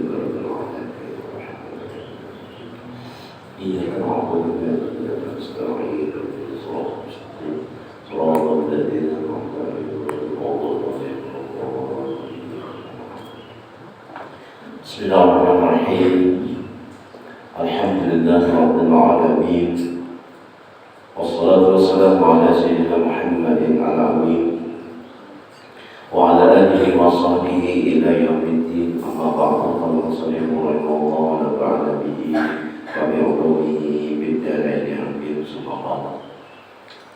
إنك ربنا عليك إياك نعبد وإياك نستعين اهدنا الصراط المستقيم صراط الذين أنعمت عليهم غير المغضوب عليهم ولا الضالين. بسم الله الرحمن الرحيم. الحمد لله رب العالمين والصلاة والسلام على سيدنا محمد الأمين وعلى آله وصحبه إلى يوم الدين. أما بعد قال المصنف رحمه الله ونفعنا به وبعلومه بالدارين آمين. ثم قال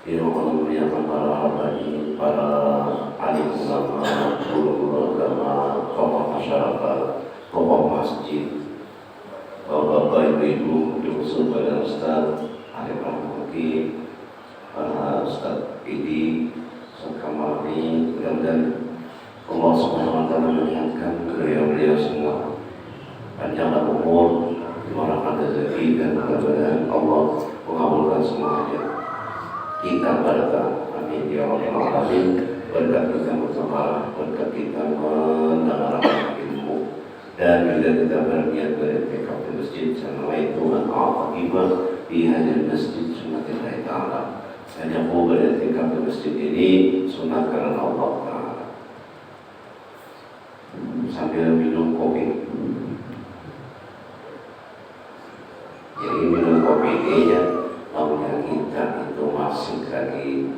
إن muliakan para hadirin, para alim ulama, guru agama, tokoh masyarakat, tokoh masjid, bapak ibu, diusul pada Ustaz Arif Rahmati, para Ustaz Idi, Ustaz Kamali, mudah-mudahan Allah Subhanahu wa Ta'ala mengingatkan beliau semua panjang umur, dimurahkan rezeki dan mudah-mudahan Allah mengabulkan semuanya. Kita berkah, amin ya rabbal alamin. Berkat kita bersama, berkat kita mendengarkan ilmu, dan bila kita berniat beriktikaf di masjid, sanawaitu an a'taqibah di hadil masjid sunnatillahi ta'ala. Saya mau beriktikaf di masjid ini sunat karena Allah Ta'ala. Sambil minum kopi. Jadi minum kopi ini ya, maunya kita itu masih lagi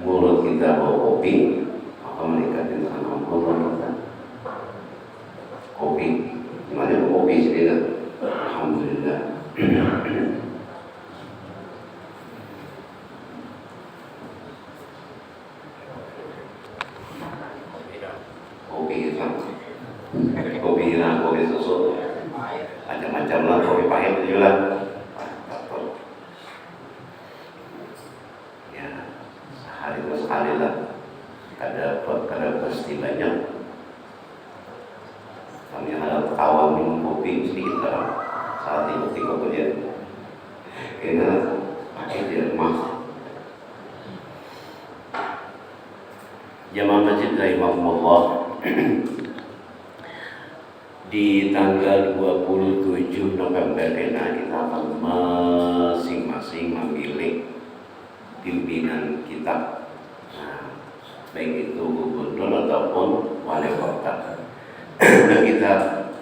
mulut kita bau kopi, maka mereka dengan Allah kita kopi. Gimana kopi sendiri? Alhamdulillah. Kopi susu, macam-macam lah, kopi pahit juga. Ya, sehari dua sekali lah. Ada pasti banyak. Kami ada awal minum kopi sedikit lah. Saat itu tiga dia, ini pakai di rumah. Jamaah masjid rahimahumullah. Di tanggal 27 November kita akan masing-masing memilih pimpinan kita, baik itu gubernur ataupun wali kota. Dan kita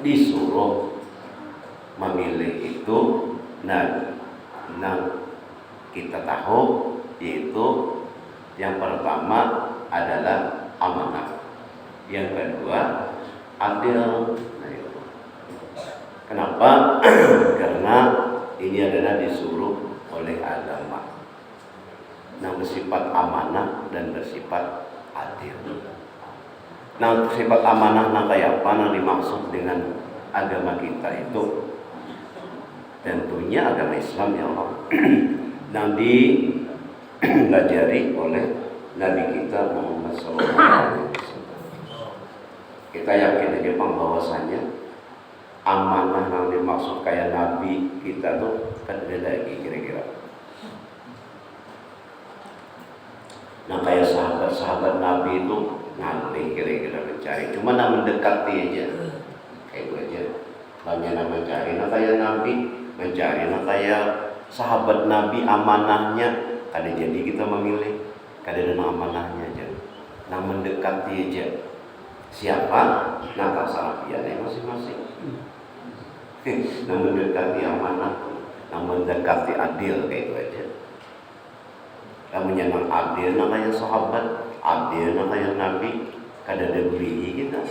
disuruh memilih itu, nah kita tahu yaitu yang pertama adalah amanah, yang kedua adil. Kenapa? Karena ini adalah disuruh oleh agama, yang bersifat amanah dan bersifat adil. Nah, sifat amanah kayak apa yang dimaksud dengan agama kita itu? Tentunya agama Islam ya Allah. Yang dipelajari oleh Nabi kita Muhammad SAW. Kita yakin aja bahwasanya amanah yang dimaksud kayak Nabi kita tuh kan ada lagi kira-kira. Nah kayak sahabat-sahabat Nabi itu nanti kira-kira mencari, cuma nak mendekati aja, kayak itu aja. Banyak nak mencari, nah kayak Nabi mencari, nah kayak sahabat Nabi amanahnya, kada jadi kita memilih, kada ada amanahnya aja. Nah mendekati aja. Siapa? Nah tak salah pilihannya masing-masing. Nah mendekati amanah, nah mendekati adil kayak itu aja. Namanya nang adil, nang kayak sahabat, adil nang kayak Nabi, kada ada beli kita,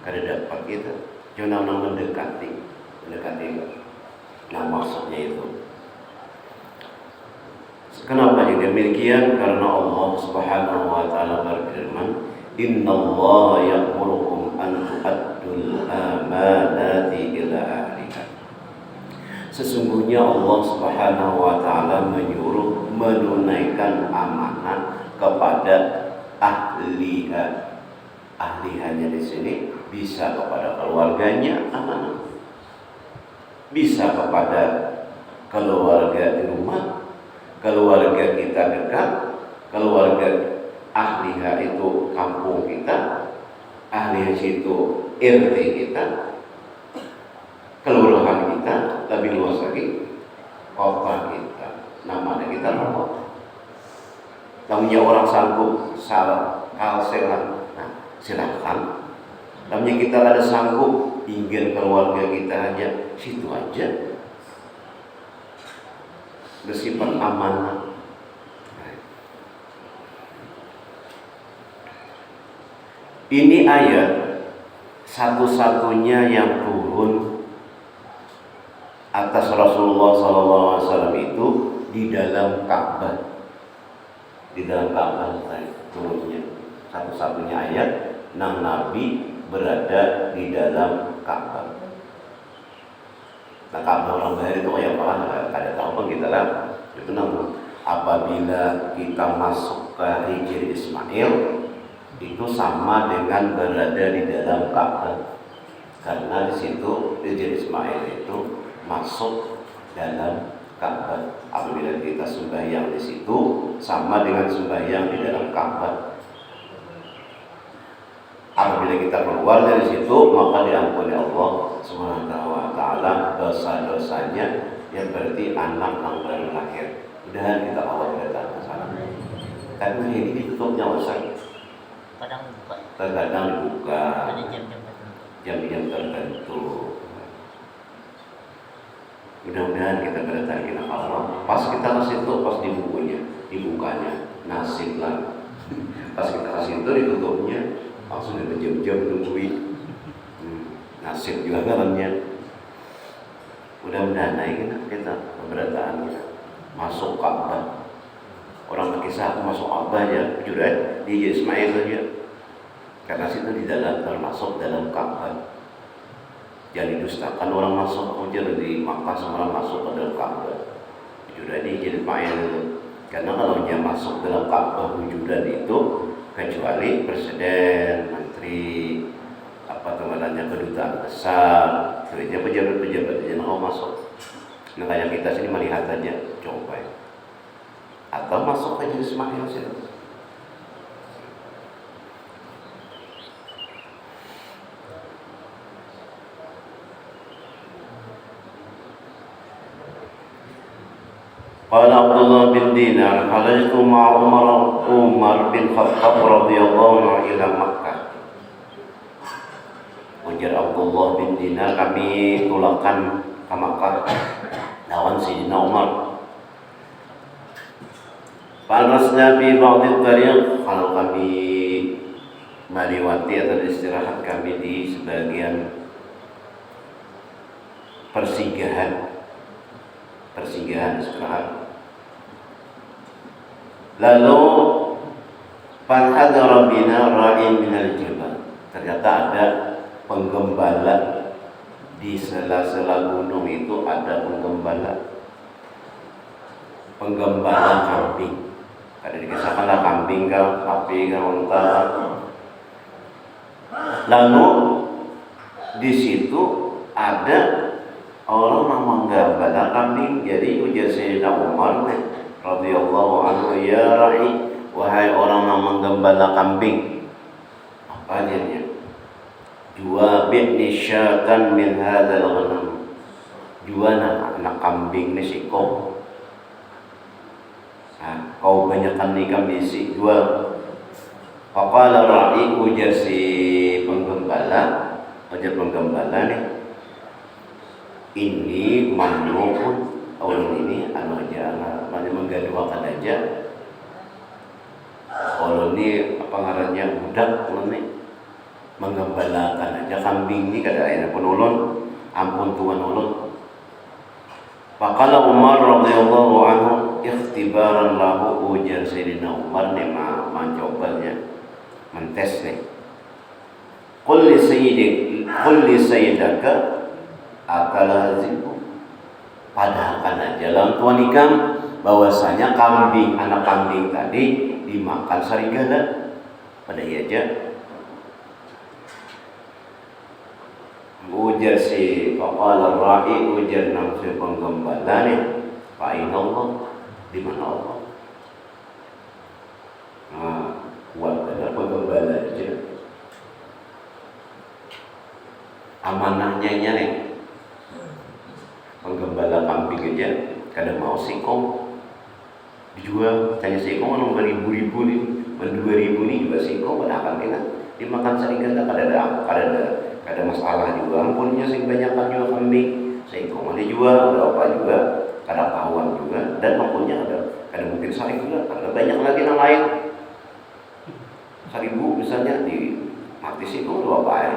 kada dapat kita. Cuma nang mendekati. Nah maksudnya itu. Kenapa jadi demikian? Karena Allah Subhanahu wa Ta'ala berfirman, Innallaha ya'murukum an tu'addul amanati ila ahliha. Sesungguhnya Allah Subhanahu wa Ta'ala menyuruh menunaikan amanah kepada ahliha. Ahlihanya di sini bisa kepada keluarganya amanah, bisa kepada keluarga di rumah, keluarga kita dekat, keluarga ahliha itu kampung kita, ahliha situ RT kita, lamunya orang sanggup kalselan, nah silakan. Lamunya kita ada sanggup ingin keluarga kita aja, situ aja. Bersifat amanah. Ini ayat satu-satunya yang turun atas Rasulullah SAW itu di dalam Ka'bah. Di dalam Ka'bah turunnya satu-satunya ayat nang Nabi berada di dalam Ka'bah. Nah, Ka'bah orang Bahari itu kayak apa? Kada tahu pun kita lah. Itu namun apabila kita masuk ke Hijri Ismail itu sama dengan berada di dalam Ka'bah. Karena di situ Hijri Ismail itu masuk dalam Ka'bah. Apabila kita sembahyang di situ sama dengan sembahyang di dalam Ka'bah. Apabila kita keluar dari situ maka diampuni Allah Subhanahu wa taala dosa-dosanya, yang berarti anak yang baru lahir. Mudah-mudahan kita awal datang ke sana. Karena ini ditutupnya Ustaz. Terkadang dibuka. Jam-jam tertentu. Mudah-mudahan kita berdatang ke Allah. Pas kita ke situ, pas dibukanya nasib lah. Pas kita ke situ ditutupnya langsung ada jam-jam nungguin. Nasib juga dalamnya. Mudah-mudahan kita keberadaan kita masuk Ka'bah. Orang berkisah masuk Ka'bah aja, jujur di Ismail saja. Karena situ di dalam termasuk dalam Ka'bah. Jangan didustakan orang masuk aja di Makkah sama orang masuk ke dalam Ka'bah. Jujur di Ismail itu. Karena kalau dia masuk dalam Ka'bah wujudan itu kecuali presiden, menteri, apa namanya kedutaan besar, sebenarnya pejabat-pejabat yang mau masuk. Nah kayak kita sini melihat aja, coba ya. Atau masuk ke Ismail sih. قال عبد الله بن دينار خرجت مع عمر بن الخطاب رضي الله عنه إلى مكة. Ujar Abdullah bin Dinar, kami tulakan ke Makkah lawan Sayyidina Umar. Panasnya bi ba'dhi tariq, kalau kami melewati atau istirahat kami di sebagian persinggahan istirahat. Lalu fanhadara bina ra'in minal jabal. Ternyata ada penggembala di sela-sela gunung itu, ada penggembala kambing. Ada dikisahkanlah kambing kah, sapi kah, unta. Lalu di situ ada orang yang menggembala kambing. Jadi ujar Sayyidina Umar radhiyallahu anhu, ya ra'i, wahai orang yang menggembala kambing, apa ajarnya? Jual bi'ni syatan min hadzal ghanam. Jual anak kambing ni si kau. Kau banyakkan ni kambing si jual. Faqala ra'i, ujar si penggembala, ni, ini mamnuun, orang ini aja menggaduakan aja. Kalau ini apa ngarannya budak ini menggembalakan aja kambing ini kada ada penolong, ampun Tuhan ulun. Faqala Umar radhiyallahu anhu ikhtibaran lahu, ujar Sayyidina Umar nih mencobanya, mentes nih. Qul li sayyidaka akala haziku. Padahkan aja lang tuan ikam bahwasanya kambing, anak kambing tadi dimakan serigala. Pada iya aja. Ujar si faqala ra'i, ujar nafsu penggembala nih, fa'in Allah, di mana Allah? Nah, kuat benar penggembala aja. Amanahnya nih, penggembala kambing aja kada mau singkong. dijual, tanya si Eko mana beribu-ribu nih, 2.000 nih juga si Eko pada akan kena dimakan sering kada ada masalah juga, ampunnya sing banyakan juga kambing, si Eko mana jual, ada apa juga, kada kawan juga, dan ampunnya ada mungkin sering juga, ada banyak lagi yang lain, 1.000 misalnya di mati si Eko ada apa ya?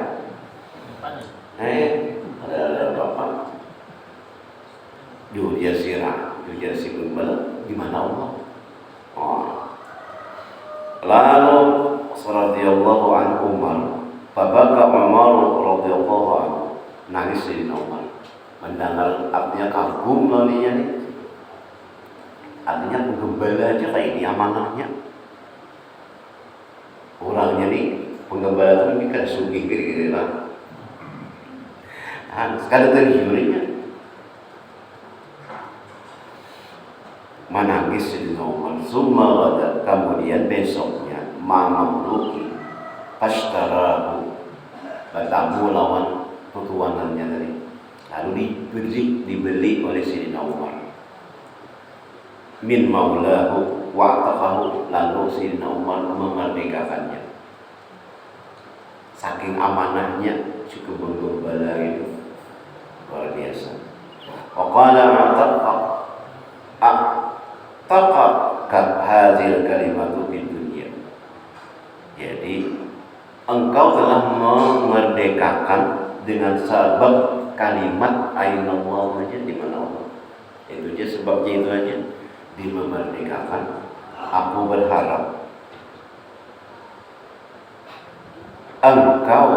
Ada apa? Jual sirah, jual sibuk bala di mana Allah? Lalu radhiyallahu anhu Umar, fabaka Umar radhiyallahu anhu, nangis di Umar. Mendengar artinya kagum lawannya nih. Artinya penggembala aja kayak ini amanahnya. Orangnya nih penggembala itu kan sugih kira-kira lah. Sekali terhiurinya menangis di Umar. Summa kemudian besoknya mamluki pashtarahu, bertamu lawan tutuanannya tadi, lalu dibeli oleh Sayyidina Umar min maulahu wa'taqahu, lalu Sayyidina Umar memerdekakannya. Saking amanahnya cukup menggembala itu luar biasa. Waqala a'taqaka hadhil kalimatu fid dunya. Jadi engkau telah memerdekakan dengan sebab kalimat ainallahu aja, di mana Allah. Itu aja sebabnya, itu aja dimerdekakan. Aku berharap engkau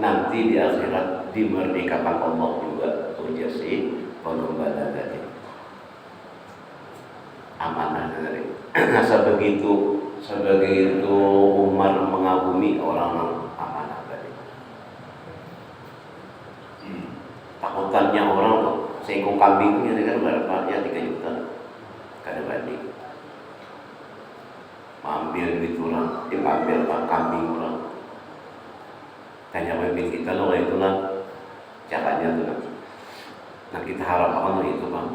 nanti di akhirat dimerdekakan Allah juga, ujar si penggembala tadi. Amanah dari sebegitu Umar mengagumi orang amanah tadi. Takutannya orang tuh seekor kambing ini kan berapa ya, 3 juta kada banding. Ambil duit orang, ambil kambing orang. Tanya pemimpin kita loh, itulah caranya tuh. Nah kita harapkan itu bang.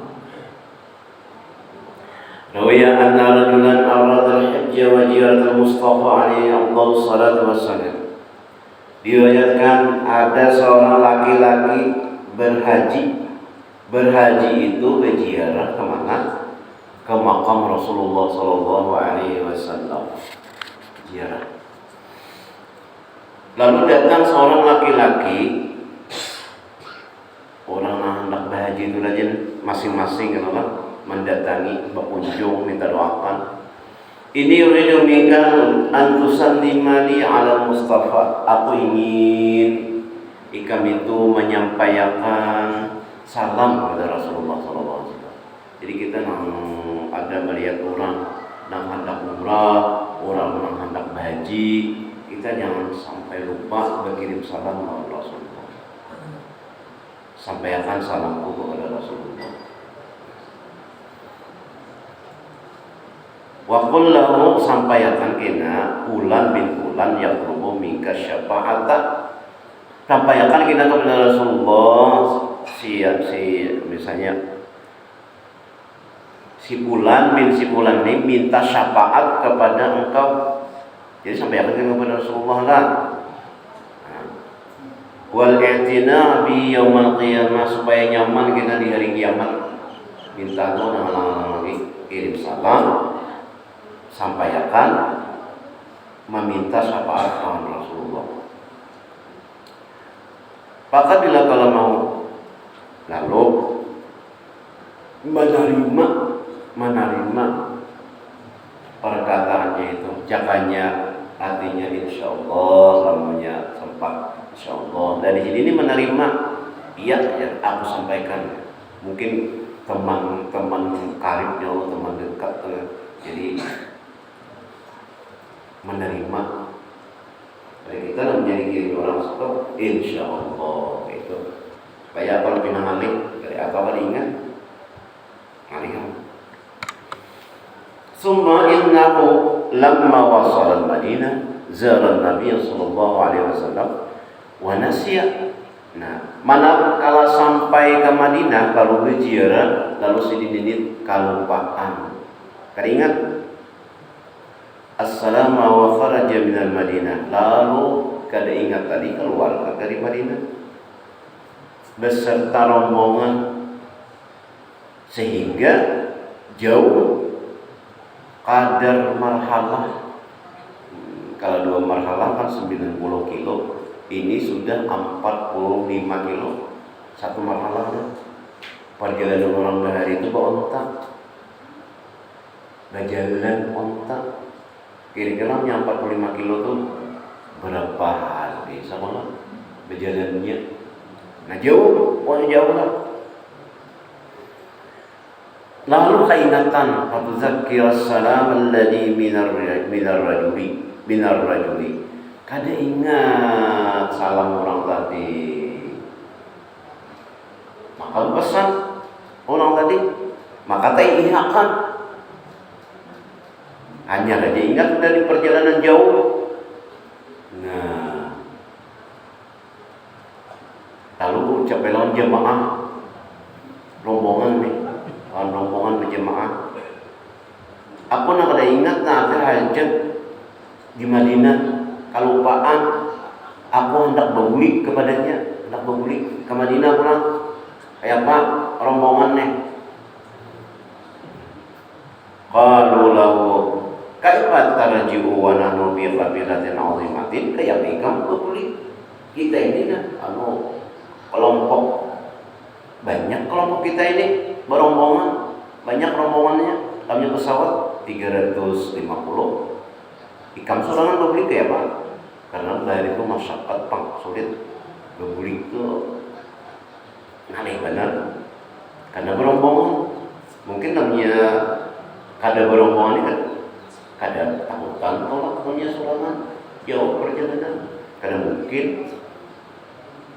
Rawiya anna rajulan arada al-hajj wa jirat al-Mustafa alaihi afdhalus salatu wassalam. Diriwayatkan ada seorang laki-laki berhaji itu berziarah kemana? Ke makam Rasulullah sallallahu alaihi wasallam. Ziarah. Lalu datang seorang laki-laki, orang hendak berhaji itu aja masing-masing kan, mendatangi, berkunjung, minta doakan. Ini uridu minka an tusallimani ala Mustafa. Aku ingin ikam itu menyampaikan salam kepada Rasulullah SAW. Jadi kita ada melihat orang yang hendak umrah, orang yang hendak berhaji, kita jangan sampai lupa berkirim salam kepada Rasulullah. Sampaikan salamku kepada Rasulullah. Wa qul lahu, sampaikan kena fulan bin fulan yang rubu minka syafa'ata. Sampaikan kena kepada Rasulullah si misalnya si fulan bin si fulan ini minta syafaat kepada engkau. Jadi sampaikan kena kepada Rasulullah lah. Wal i'tina bi yaumil qiyamah, supaya nyaman kita di hari kiamat. Minta tuh lagi kirim salam, sampaikan meminta syafaat kepada Rasulullah. Maka bila kalau mau, lalu menerima perkataannya itu, jakanya artinya insyaallah, lamanya sempat insyaallah. Dan di sini ini menerima, iya ya, aku sampaikan. Mungkin teman-teman karibnya Allah, teman dekat, jadi menerima. Baik, kita menjadi kiri orang stop, insyaallah itu. Kayak kalau pinang alih dari apa ingat? Alih. Summa innahu lamma wasala al-Madinah zara an-Nabiy sallallahu alaihi wasallam wa nasiya. Nah, manakala sampai ke Madinah, kalau berziarah lalu sedikit kalupaan Teringat As-salama wa kharaja minal Madinah. Lalu kada ingat tadi keluar dari Madinah beserta rombongan sehingga jauh kadar marhalah. Kalau 2 marhalah kan 90 kilo, ini sudah 45 kilo satu marhalah. Perjalanan orang bahari itu berontak, berjalan ontak. Kira-kira 45 kilo tuh berapa hari sama berjalannya? Nah jauh, pokoknya jauh lah. Lalu kainatan fatuzakkir as-salam alladhi minar rajuli. Kada ingat salam orang tadi. Maka pesan orang tadi, maka tak ingatkan. Hanya saja ingat dari perjalanan jauh. Nah, lalu ucap lawan jemaah rombongan nih, rombongan berjemaah. Aku nak ada ingat nak ada hajat di Madinah, kelupaan. Aku hendak berbulik kepadanya, hendak berbulik ke Madinah pulang. Kayak apa rombongan nih? Qalu lahu kaifa tarji'u wa nahnu fi qabilatin 'azimatin, kayak ikam berbulik. Kita ini kan kelompok, banyak kelompok kita ini berombongan, banyak rombongannya. Kami pesawat 350. Ikam sorangan berbulik kayak apa? Karena dari itu masyarakat sulit berbulik itu aneh benar. Karena berombongan, mungkin namanya kada berombongan ini kan kada takutan tolak punya sorangan jauh perjalanan. Karena mungkin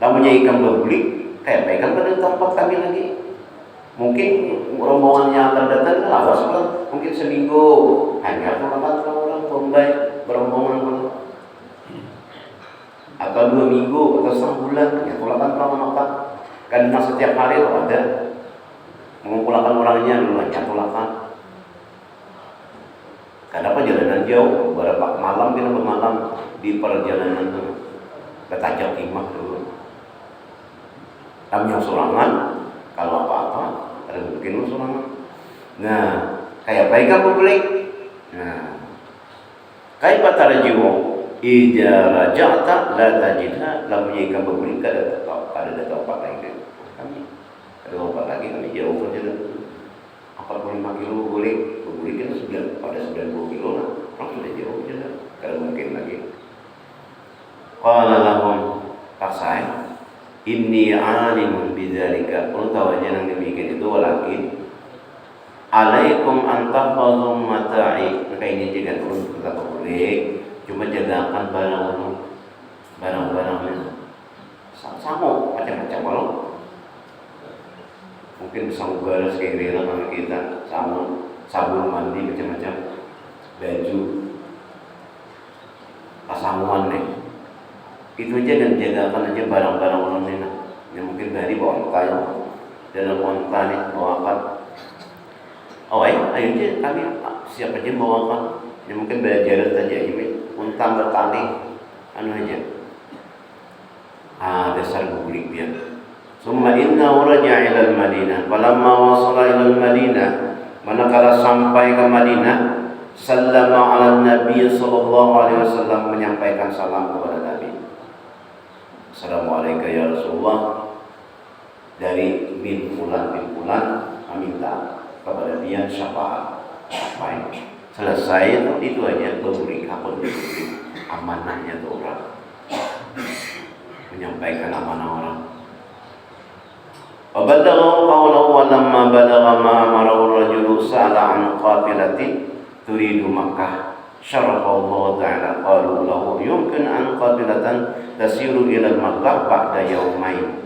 namanya ikan berbulik kayak pegang pada tempat kami lagi. Mungkin rombongan yang akan datang lawas lah, mungkin seminggu hanya orang Bombay berombongan pulang, atau 2 minggu atau sebulan hanya tolakan pulang. Karena setiap hari itu ada mengumpulkan orangnya dulu hanya tolakan. Karena perjalanan jauh, beberapa malam kita bermalam di perjalanan itu ke Tajam Timah dulu. Kami yang sorangan, kalau apa-apa ada mungkin lu sorangan. Nah, kayak baik apa boleh? Nah, kayak patara jiwa, ija raja'ta la tajidha lam yika berbulik kada tempat lagi. Kami ada tempat lagi, kami jauh perjalanan 45 kilo boleh berbulik itu pada 90 kilo lah. Orang sudah jauh saja, kada mungkin lagi. Qala lahum tasai inni alimun bidzalika. Kalau tahu aja yang demikian itu, walakin alaikum an tahfazum mata'i. Maka ini juga turun kita boleh, cuma jagakan barang-barangnya. Sama macam-macam kalau mungkin sanggara sekiranya kami kita sabun mandi macam-macam, baju, pasangan nih. Itu aja, dan jagakan aja barang-barang orang ini. Yang mungkin dari bawa onta, dalam onta nih bawakan. Ayo aja kami siapa aja bawakan. Yang mungkin belajar saja ini onta bertani aja. Dasar bulik dia. Summa inna raja'a ila al-Madinah. Falamma wasala ila al-Madinah, manakala sampai ke Madinah, sallama 'ala Nabi sallallahu alaihi wasallam, menyampaikan salam kepada Nabi. Assalamualaikum ya Rasulullah, dari bin fulan meminta kepada dia syafaat. Selesai itu aja, beri hakun, beri amanahnya tuh orang, menyampaikan amanah orang. Wabadaghahu qawlahu wa lamma balagha ma amarahu rajulu sa'ala an qafilatin turidu Makkah syarafa Allah ta'ala qalu lahu yumkin an qabilatan tasiru ila Makkah ba'da yaumain.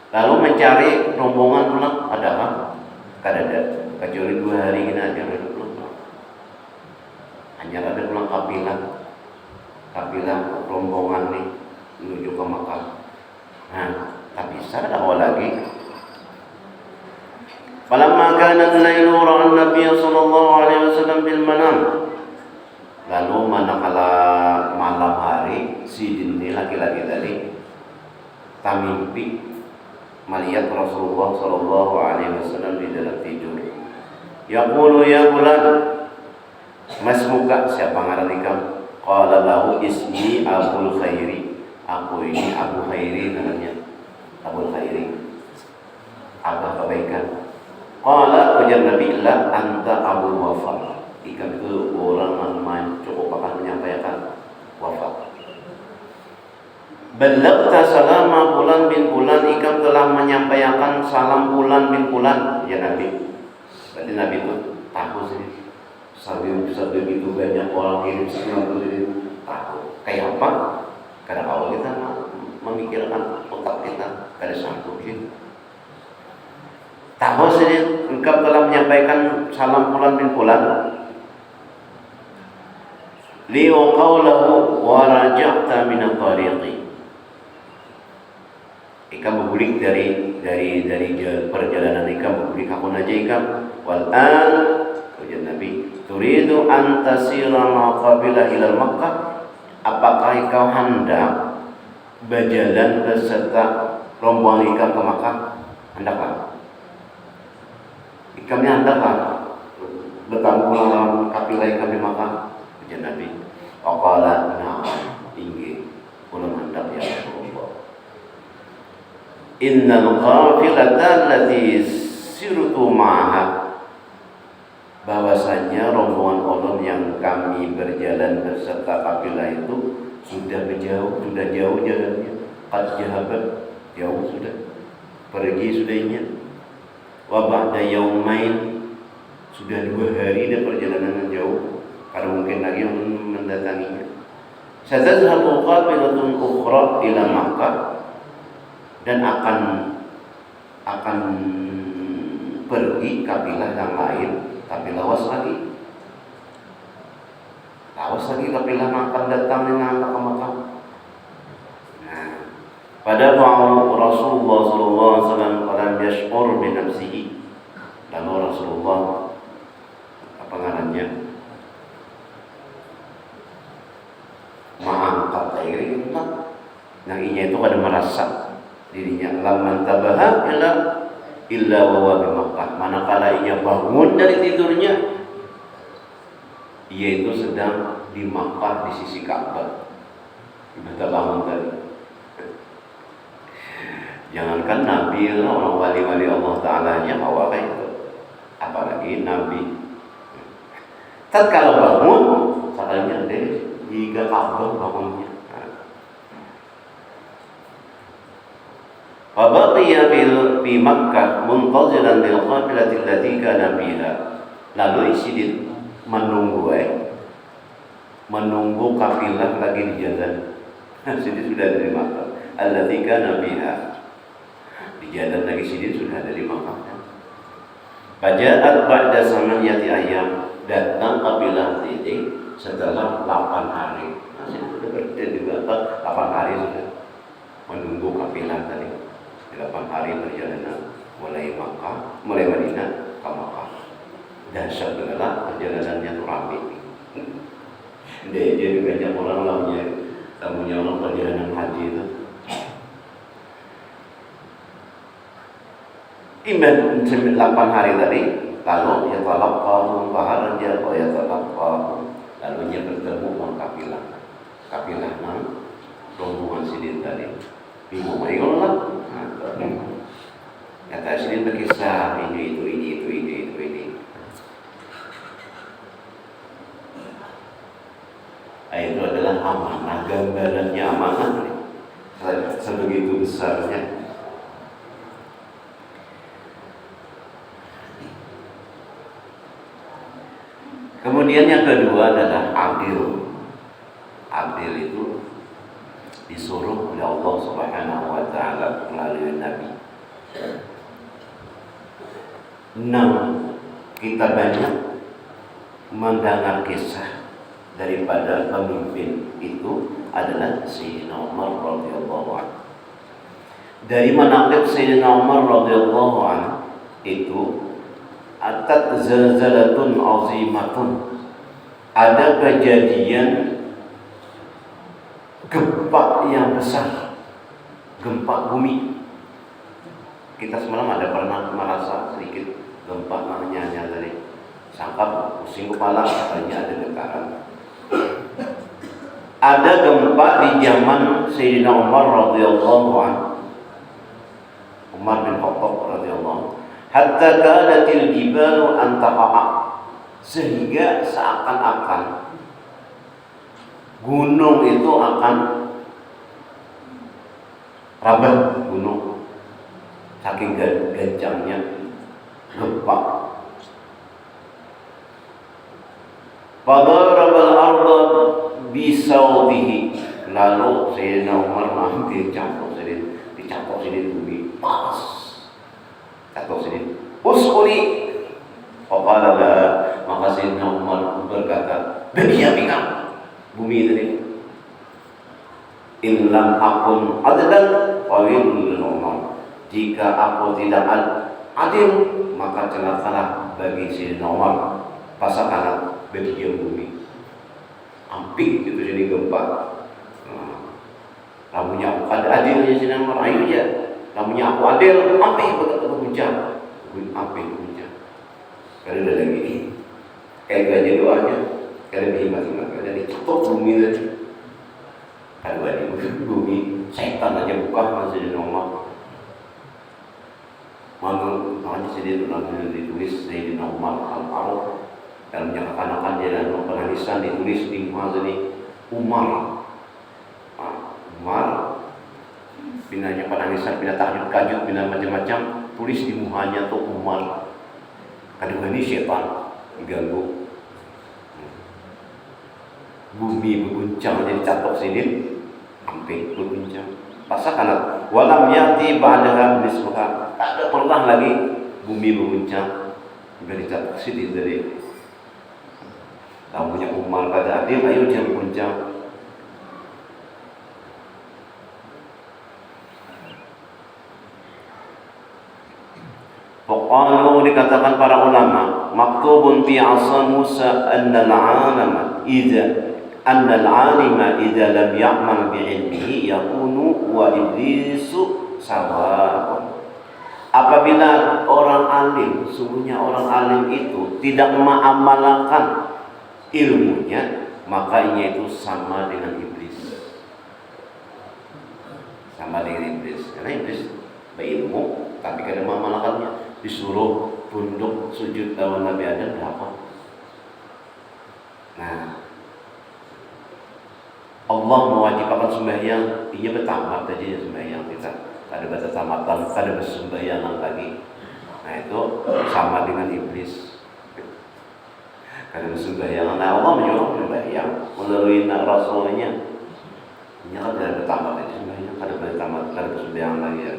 Lalu mencari rombongan pulang, adakah? Kada ada, kecuali 2 hari ini aja pulang. Hanya ada pulang kapilah rombongan nih menuju ke Makkah. Nah, tapi saya ada awal lagi. Falamma kana al-lailu ra'a an-nabiy sallallahu alaihi wasallam bil manam. Lalu manakala malam hari Sidin ini laki-laki tadi tamimpi melihat Rasulullah sallallahu alaihi wasallam di dalam tidur. Yaqulu ya fulan, masmuka, siapa ngaran ikam? Qala lahu ismi Abul Khairi. Aku ini Abu Khairi namanya. Abul Khairi. Apa kebaikan? Qala ujar Nabi la anta Abu Wafa. Ikam itu orang yang cukup akan menyampaikan wafat. Ballagta salama fulan bin fulan, ikam telah menyampaikan salam fulan bin fulan ya Nabi. Berarti Nabi itu tahu sih. Sambil begitu banyak orang kirim salam itu tahu. Kayak apa? Karena awal kita memikirkan otak kita kada sanggup gitu. Tahu sih engkau telah menyampaikan salam fulan bin fulan. Li wa qawlahu wa raja'ta min at-tariqi. Ikam berguling dari perjalanan ikam berguling aku aja ikam. Wal an ujar Nabi, turidu an tasira maqabila ila Makkah. Apakah kau hendak berjalan beserta rombongan ikam ke Makkah? Hendaklah. Ikamnya hendaklah bertemu lawan kafilah ikam di Makkah. Ujar Nabi, waqala na'am, tinggi ulun hendak ya Rasulullah. Innal qafilata allati sirtu ma'aha, bahwasanya rombongan ulun yang kami berjalan beserta kafilah itu sudah jauh jalannya. Qad jahabat, jauh sudah pergi sudahnya. Wa ba'da yaumain, sudah 2 hari dan perjalanan jauh. Karena mungkin lagi yang mendatanginya. Satazhabu qabilatun ukhra ila Makkah, dan akan pergi kabilah yang lain, tapi lawas lagi kabilah yang akan datang dengan ke Makkah. Nah, pada Rasulullah sallallahu alaihi wasallam falam yash'ur bi nafsihi, lalu Rasulullah apa ngarannya mengangkat diri yang inya itu kada merasa dirinya lamman tabaha illa wa huwa bi Makkah. Manakala ia bangun dari tidurnya, ia itu sedang di Makkah di sisi Ka'bah. Kita bangun tadi. Jangankan Nabi, orang wali-wali Allah Ta'ala aja awal kayak itu, apalagi Nabi. Tatkala bangun, sakalnya dari jika Ka'bah bangunnya. Wa baqiya fi Makkah muntaziran lil qabilati allati kana fiha. Lalu Sidin menunggu kafilah lagi di jalan. Sidin sudah dari Makkah. Allati kana fiha. Di jalan lagi Sidin sudah dari Makkah. Faja'at ba'da samaniyati ayyam, datang kafilah Sidin setelah 8 hari. Masih sudah berada di Makkah 8 hari sudah menunggu kafilah tadi. 8 hari perjalanan mulai Madinah ke Makkah. Dahsyat adalah perjalanannya itu ramai. Dia banyak orang lainnya, tamunya orang perjalanan haji itu. Iman 8 hari tadi, lalu ya talaqahu faharaja wa ya talaqahu. Lalu dia bertemu dengan kafilah rombongan Sidin tadi. Bingung lah. Kata Sidin berkisah ini. Itu adalah amanah, gambarannya amanah sebegitu besarnya. Kemudian yang kedua adalah adil. Adil itu disuruh oleh Allah Subhanahu wa Ta'ala melalui Nabi. Kita banyak mendengar kisah daripada pemimpin itu adalah Sayyidina Umar radhiyallahu anhu. Dari manaqib Sayyidina Umar radhiyallahu anhu itu atat zalzalatun azimatun, ada kejadian gempa yang besar, gempa bumi. Kita semalam ada pernah merasa sedikit gempa, namanya hanya dari sangkap pusing kepala, katanya ada getaran. Ada gempa di zaman Sayyidina Umar radhiyallahu anhu, Umar bin Khattab radhiyallahu, hatta kadatil jibalu an taqa'a, sehingga seakan-akan gunung itu akan rabah, gunung saking gancangnya gempa. Fadarabal arda bisawtihi, lalu Sayyidina Umar mengambil cangkok sini bumi, pas cangkok sini uskuli. Faqala la, maka Sayyidina Umar berkata, "Bagaimana bumi tadi? In lam akun adlan fawilul Umar." Jika aku tidak adil, maka celakalah bagi Sayyidina Umar. Pasakanlah bagi bumi. Ampik itu jadi gempa. Lamunya aku ada adilnya Sayyidina Umar, ayo aja. Lamunya aku adil, ampik begitu hujan. Ampik hujan. Kalau ada lagi kayak aja doanya, kalau masing-masing ada dicetok bumi tadi. Kalau ada bumi, setan aja buka masih di nomor. Makanya Sayyidina ditulis Sayyidina Umar al-Faruq dalam jangka-jangka dia dalam penanisan ditulis di muka ini Umar. Umar binanya penanisan, bina tahajud-kajut, bina macam-macam, tulis di muhanya tuh Umar. Kadang ini setan diganggu. Bumi berguncang jadi catok sini, sampai berguncang. Pasakan walam yati ba'daha bismuha, tak ada pernah lagi bumi berguncang dari catok sini dari. Tamunya Umar pada adil, ayo jangan berguncang. Faqalu, dikatakan para ulama, maktubun fi asa Musa anna al-alama idza idza lam ya'mal bi ilmihi yakunu wa iblisu sawa'un. Apabila orang alim, sungguhnya orang alim itu tidak mengamalkan ilmunya, makanya itu sama dengan iblis. Sama dengan iblis. Karena iblis berilmu tapi kadang mengamalkannya. Disuruh tunduk sujud lawan Nabi Adam berapa? Nah, Allah mewajibkan sembahyang, dia bertamat aja sembahyang kita. Ada baca tamatan, ada bersembahyang lagi. Nah itu sama dengan iblis. Karena bersembahyang, nah Allah menyuruh sembahyang melalui Rasulnya. Ini kan tidak bertamat aja sembahyang, ada bertamat, ada bersembahyang lagi ya.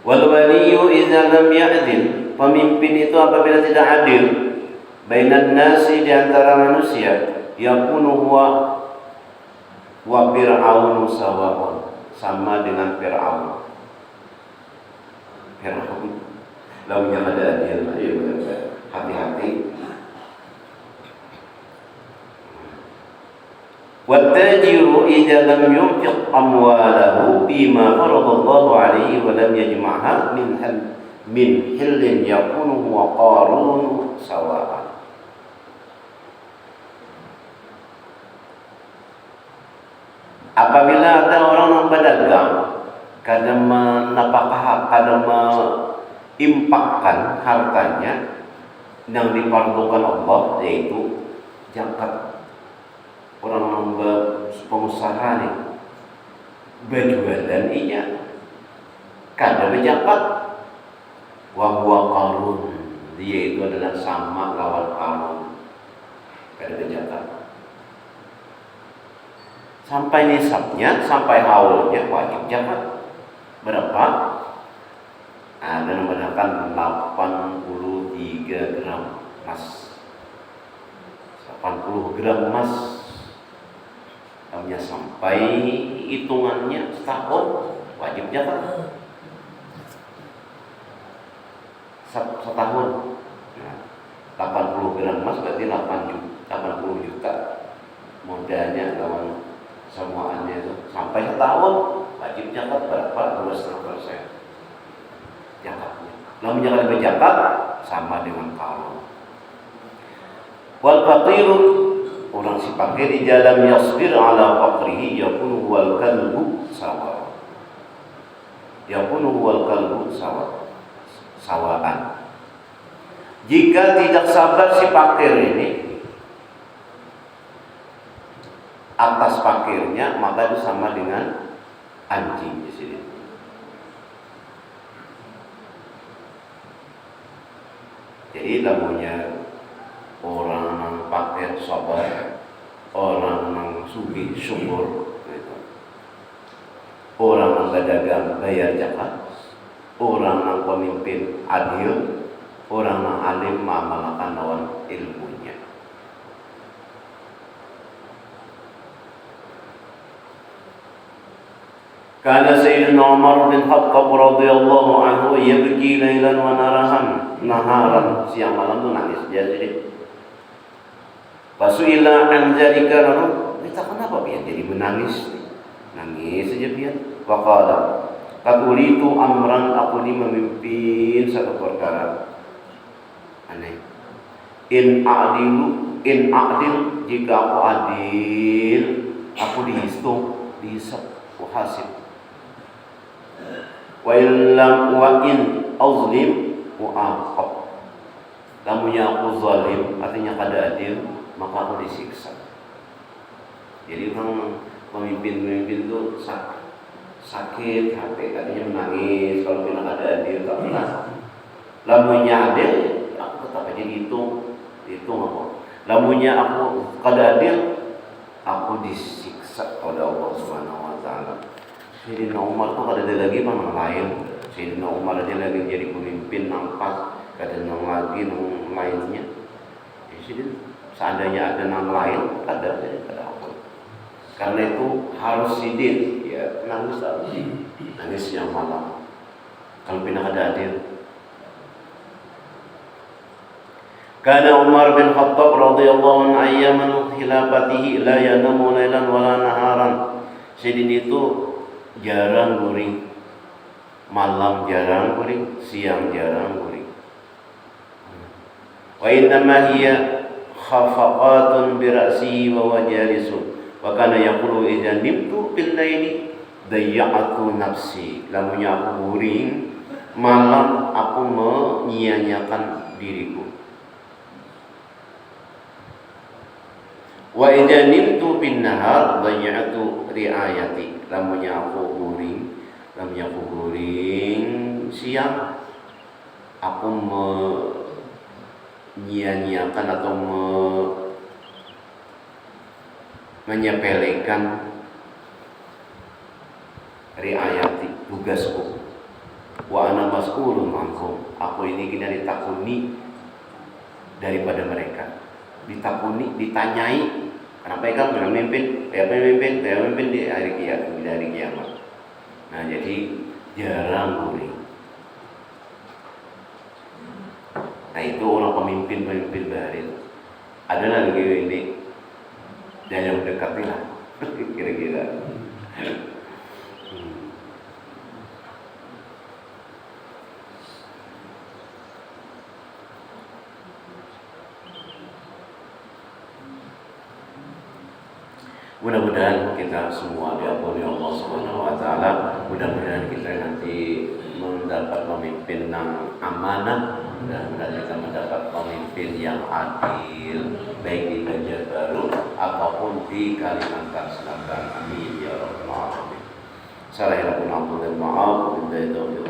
Wal waliyu idza lam ya'dil, pemimpin itu apabila tidak adil bainan nasi, di antara manusia, yakunu huwa wa fir'aunu sawa'un, sama dengan Fir'aun. Fir'aun lamunya ada adil, ayo hati-hati. Wattajiru idza lam yunfiq amwalahu bima faradallahu alaihi wa lam yajma'ha min hillin yakunu huwa qarun sawa'an. Apabila ada orang yang berdagang, kadang menapakah, kadang mengimpakkan hartanya yang dipardukan Allah, yaitu zakat. Orang pengusaha nih berjualan iya kadang berzakat. Wa huwa qarun, dia itu adalah sama lawan qarun, kadang berzakat. Sampai nisabnya, sampai haulnya wajib zakat. Berapa? Ada yang mengatakan 83 gram emas. 80 gram emas. Namanya sampai hitungannya setahun wajib zakat. Setahun 80 gram emas berarti 80 juta modalnya lawan semuanya itu sampai setahun wajib zakat berapa? 2,5% zakatnya. Namun jangan berzakat sama dengan karo. Wal faqiru, orang si fakir di dalam yasbir ala faqrihi yakunu wal kalbu sawa. Yakunu wal kalbu sawa. Sawaan. Jika tidak sabar si fakir ini atas fakirnya, maka itu sama dengan anjing di sini. Jadi namanya orang yang fakir sabar, orang yang sugih syukur, gitu. Orang yang berdagang bayar zakat, orang yang pemimpin adil, orang yang alim mengamalkan lawan ilmunya. Kana Sayyidina Umar bin Khattab radhiyallahu anhu yabki lailan wa naharan, siang malam tuh nangis dia jadi. Fasuila an dzalika, lalu kita kenapa dia jadi menangis? Nangis saja dia. Faqala, "Taqulitu amran, aku ini memimpin satu perkara." Aneh. In adil, jika aku adil, aku dihitung, dihisab, uhasib. Wa in azlim, uaqab. Lamunnya aku zalim, artinya kada adil, maka aku disiksa. Jadi orang pemimpin itu sakit hati, katanya menangis kalau bilang ada adil, tak pernah. Lamunnya adil, aku tetap aja dihitung apa. Lamunnya aku kada adil, aku disiksa oleh Allah Subhanahu wa taala. Sayyidina Umar tuh kada ada lagi mana lain. Sayyidina Umar aja lagi jadi pemimpin nampak, kada nang lagi nang lainnya. Jadi seandainya ada nang lain, kada aku. Karena itu harus sidin, ya nangis yang malam. Kalau pindah kada adil. Kana Umar bin Khattab radhiyallahu anhu ayyaman khilafatihi la yanamu lailan wala naharan. Sayyidina itu jarang guring. Malam jarang guring, siang jarang guring. Wa innama hiya khafaqatun bi ra'sihi wa huwa jalisun. Wa kana yaqulu idza nimtu bil laili dayya'tu nafsi. Lamunnya aku guring malam, aku menyia-nyiakan diriku. Wa idza nimtu bin nahar dayya'tu riayati. Lamunnya aku guring siang, aku menyia-nyiakan atau menyepelekan riayati, tugasku. Wa ana mas'ulun anhum, aku ini kena ditakuni daripada mereka. Ditakuni, ditanyai. Kenapa kamu yang memimpin? Saya memimpin di hari kiamat. Nah, jadi jarang guring. Nah, itu orang pemimpin baru. Ada lagi ini yang mendekati lah, kira-kira. Mudah-mudahan kita semua diampuni Allah Subhanahu wa taala. Mudah-mudahan kita nanti mendapat pemimpin yang amanah, mudah-mudahan kita mendapat pemimpin yang adil, baik di Banjarbaru ataupun di Kalimantan Selatan. Amin ya rabbal alamin. Assalamualaikum warahmatullahi wabarakatuh.